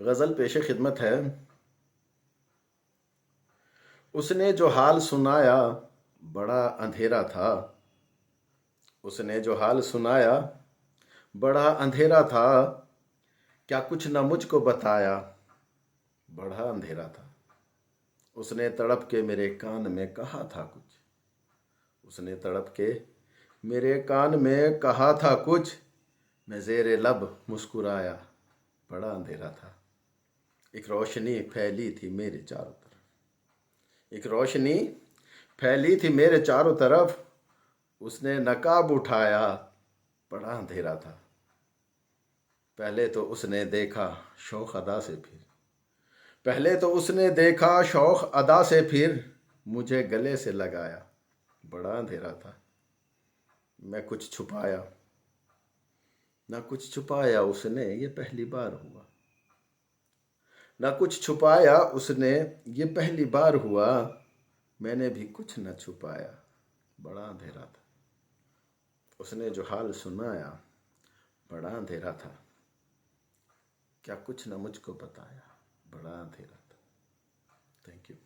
गज़ल पेश खिदमत है। उसने जो हाल सुनाया बड़ा अंधेरा था। उसने जो हाल सुनाया बड़ा अंधेरा था। क्या कुछ न मुझको बताया, बड़ा अंधेरा था। उसने तड़प के मेरे कान में कहा था कुछ। उसने तड़प के मेरे कान में कहा था कुछ। मैं ज़ेरे लब मुस्कुराया, बड़ा अंधेरा था। एक रोशनी फैली थी मेरे चारों तरफ। एक रोशनी फैली थी मेरे चारों तरफ। उसने नकाब उठाया, बड़ा अंधेरा था। पहले तो उसने देखा शौख अदा से फिर पहले तो उसने देखा शौख अदा से फिर मुझे गले से लगाया, बड़ा अंधेरा था। मैं कुछ छुपाया ना कुछ छुपाया उसने, ये पहली बार हुआ। ना कुछ छुपाया उसने, ये पहली बार हुआ। मैंने भी कुछ न छुपाया, बड़ा अंधेरा था। उसने जो हाल सुनाया बड़ा अंधेरा था। क्या कुछ न मुझको बताया, बड़ा अंधेरा था। Thank you.